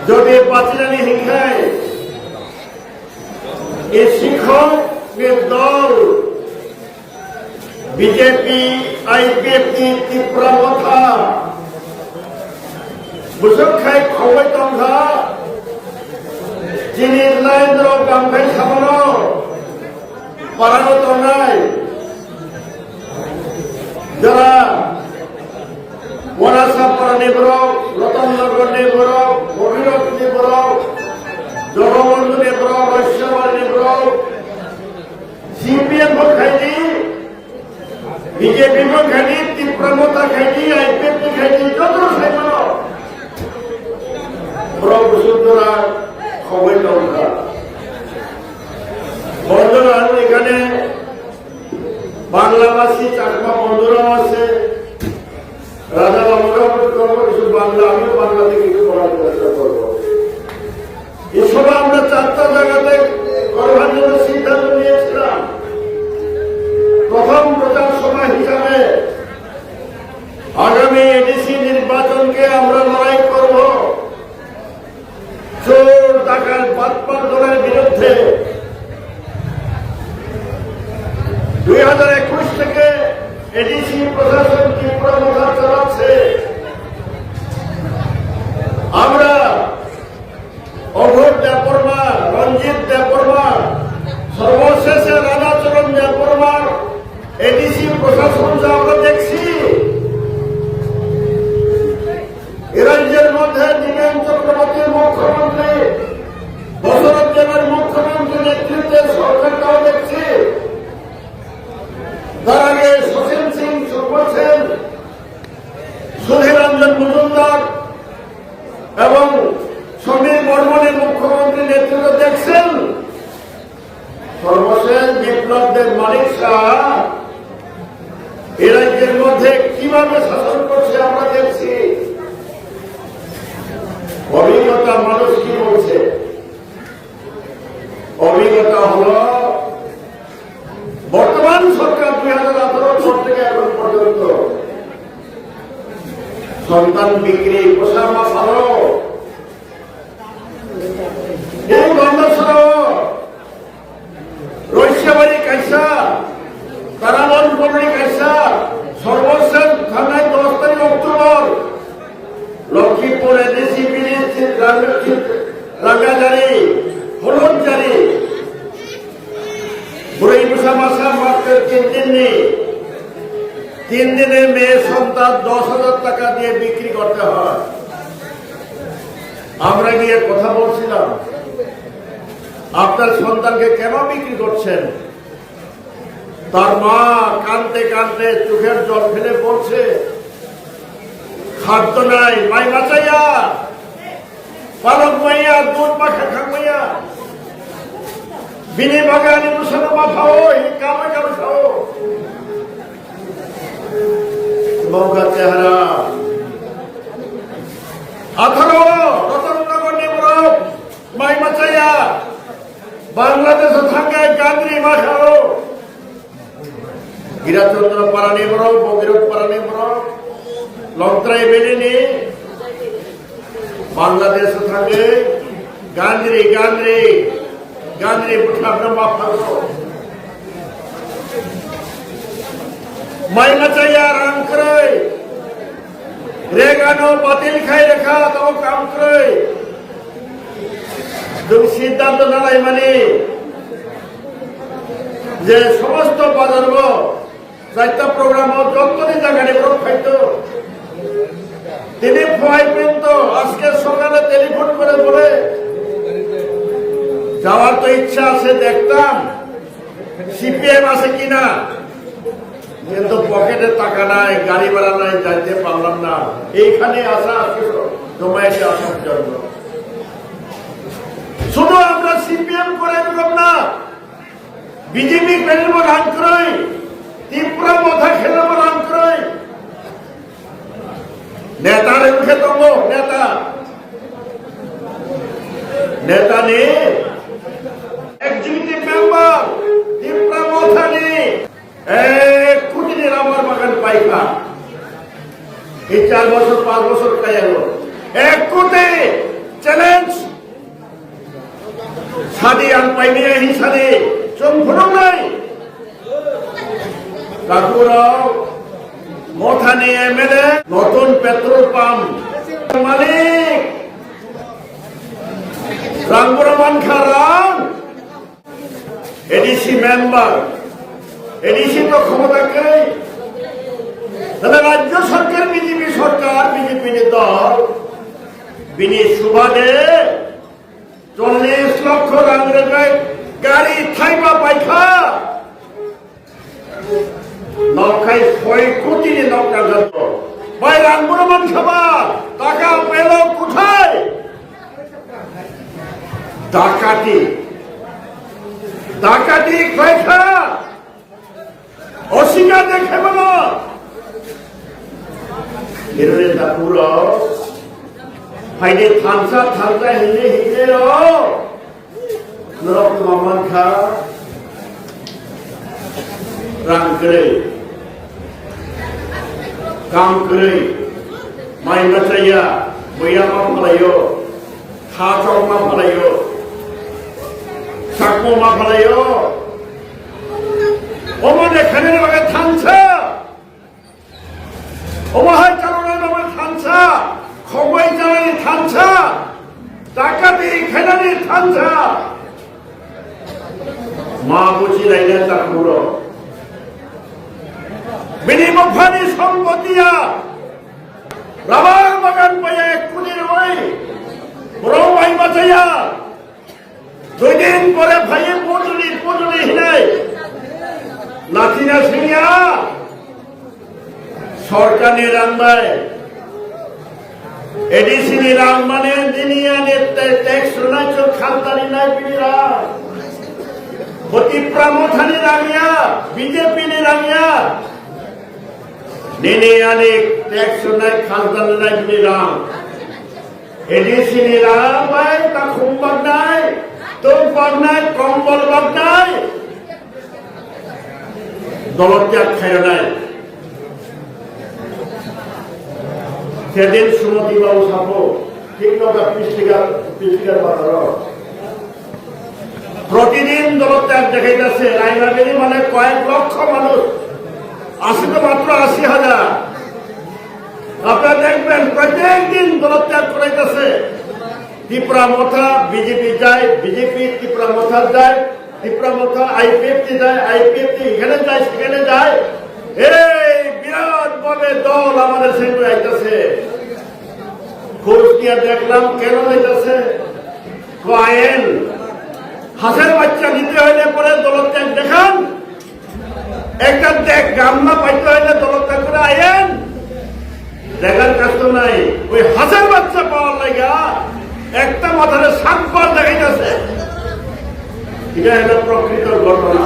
যদি পাঁচিলানি হিংসায় এই শিক্ষকের দল বিজেপি আইপিএফটি ত্রিপুরা কথা বুঝক খাই খবর তংঘা যিনি নরেন্দ্র গাম্ভীর সামনো পারানো তঙ্গায় যারা ওনাসাপাড়া নেবরক রতননগর নেবরক অভিরক নেবরক জগবন্ধু নেবরক ঐশ্বর নেবরক সিপিএম খাইনি বিজেপি খাইনি তীব্রমতা খাইনি আইপিএফ খাইনি যত খাইল বসুন্ধরা খবর নৌকা বন্ধুরা এখানে বাংলাভাষী চাকমা বন্ধুরাও আছে রাজা বাবুরাও করবো কিছু বাংলা আমিও বাংলা থেকে কিছু পড়ার চেষ্টা করবো এসব আমরা চারটা জায়গাতে করবার জন্য সিদ্ধান্ত নিয়েছিলাম প্রথম প্রচার সভা হিসাবে আগামী এডিসি নির্বাচনকে আমরা লড়াই করব চোর ডাকাত বাটপার দলের বিরুদ্ধে 2021 থেকে এডিসি প্রশাসন ত্রিপুরা মোকাবিলা চালাচ্ছে আমরা অঘোর দেববর্মা রঞ্জিত দেববর্মা সর্বশেষে রাধাচরণ দেববর্মা এডিসি প্রশাসন যা আমরা দেখছি এ রাজ্যের মধ্যে দীপেন চক্রবর্তীর মুখ্যমন্ত্রী দশরথ দেবের মুখ্যমন্ত্রী নেতৃত্বে সরকারটাও দেখছি তার আগে শচীন সিং সুরপর সুধীর রঞ্জন মজুমদার এবং সমীর বর্মনের মুখ্যমন্ত্রী নেতৃত্ব দেখছেন সর্বশেষ বিপ্লব দেব মানিক শাহ এ রাজ্যের মধ্যে কিভাবে শাসন করছে আমরা দেখছি অভিজ্ঞতা মানুষ কি বলছে অভিজ্ঞতা হল বর্তমান সরকার 2018 সাল থেকে এখন পর্যন্ত সন্তান বিক্রি প্রসারণা ভালো এই গন্ধসর রৈশ্যাবাড়ি কাইসা তারাবন পল্লী কাইসা সর্বশেষ থানায় 10 তারিখ অক্টোবর লক্ষ্মীপুর এডিসি রাঙ্গাজারি হলুদ জারি বুড়ি বসা মাসা মাত্র 3 দিন নেই 3 দিনে মেয়ে সন্তান 10,000 টাকা দিয়ে বিক্রি করতে হয় আমরা গিয়ে কথা বলছিলাম আপনার সন্তানকে কেন বিক্রি করছেন তার মা কাঁদতে কাঁদতে চোখের জল ফেলে পড়ছে খাদ্য নাই মাই বাঁচাইয়া পালক মাইয়া দুধ পাখা খামাইয়া বিনি বাগানি মুসলমা খাও কামে কামে খাও মৌকা চেহারা 18 রতননগর নিবরক মাই বাঁচাইয়া বাংলাদেশে থাকায় গান্ধী মা খাও গিরাচন্দ্র পাড়া নিবরক বগিরত পাড়া নিবরক লংত্রাই বেরিনি বাংলাদেশে থাকে গান্ধী গান্ধী গান্ধী আপনার মাফ থাকো মাইনা চাইয়া রাম করে রেগানো বাতিল খাই রেখা তো কাম করে তুমি সিদ্ধান্ত নেওয়াই মানে যে সমস্ত বাজার 4টা প্রোগ্রাম যতদিন জায়গায় খাইতো তিনি পর্যন্ত আজকে সকালে টেলিফোন করে বলে যাওয়ার তো ইচ্ছা আছে দেখতাম সিপিএম আছে কিনা কিন্তু পকেটে টাকা নাই গাড়ি ভাড়া নাই যাইতে পারলাম না এইখানে আসা আজকে জমায়েতে আসার জন্য শুধু আমরা সিপিএম করে দিলাম না বিজেপি খেলব রান করে ত্রিপুরা মাথা খেলব রান করে নেতার উঠে তঙ্গ নেতা নেতা নেই এক্সিকিউটিভ মেম্বার ত্রিপুরা মাথা নেই 1 কোটি আমার বাগান পাইকা এই 4 বছর 5 বছর খাই গেল 1 কোটি চ্যালেঞ্জ পাইনি হিংসারে সম্পূর্ণ নাই কাকুরাও মথানি এমএলএ নতুন পেট্রোল পাম্প মালিক রাঙ্গুর Rahman Khan ADC member ADC তো ক্ষমতাকে তাহলে রাজ্য সরকার বিজেপি সরকার বিজেপি দল বিনি সুবাদে 40 লক্ষ রাঙ্গুরের গাড়ি থাইবা পাইখা নৌকায় 6 কোটি নৌকা যত ভাই রাঙ্গুর রহমান সভা টাকা পেল কোথায় ডাকাতি ডাকাতি কয়টা অস্বীকার দেখে বলো এর পুরো ফাইনে থামসা থামসা হিলে হিলে নরক মোহাম্মদ খা রাং করে কাম করে মাই বাঁচাইয়া বইয়া মা ফলাইও খা চক মা ফলাইও সাকমো মা ফলাইও ওমন এখানে বাগে থামসা ওমাহাই চালানোর নামে থামসা খবই চালানি থামসা ডাকাতি খেলানি থামসা মা বুঝি লাইলে চাকুরো বিনিমফানি সম্পত্তিয়া রাবার বাগান পাইয়া 1 কোটির ওই বড় ভাই বাঁচাইয়া 2 দিন পরে ভাইয়ে পটুলি হিলাই নাথিনা সিনিয়া সরকারি রান্নায় এডিসি রাম মানে দিনিয়া নেতে ট্যাক্স নাই খালতানি নাই পিড়িরা প্রতিপ্রামথানি রামিয়া বিজেপি রামিয়া দিনিয়ানি ট্যাক্স নাই খালতানি নাই পিড়িরা এডিসি রাম ভাই তা খুম্বাক নাই তোম পাক নাই কম্বল বাক নাই দলত্যাগ খায় নাই সেদিন সুমতি বাবু সাপো ঠিক নটা পৃষ্টিকার বাজার প্রতিদিন দলত্যাগ দেখাইতেছে রায়নাগিরি মানে কয়েক লক্ষ মানুষ আসে তো মাত্র 80,000 আপনারা দেখবেন প্রত্যেক দিন দলত্যাগ করাইতেছে ত্রিপুরা মথা বিজেপি যায় বিজেপি ত্রিপুরা মথা যায় ত্রিপুরা মথা আইপিএফটি যায় আইপিএফটি এখানে যায় সেখানে যায় এই বিরাট ভাবে দল আমাদের সেন্টারে আইতেছে খোঁজ নিয়ে দেখলাম কেন আইতেছে আইন হাঁসের বাচ্চা দিতে হইলে পরে দলত্যাগ দেখান একটা দেখ গামলা পাইতে হইলে দলত্যাগ করে আইন দেখার কষ্ট নাই ওই হাঁসের বাচ্চা পাওয়ার লাগা একটা মাথায় 7 বার দেখাইতেছে এটা হলো প্রকৃত ঘটনা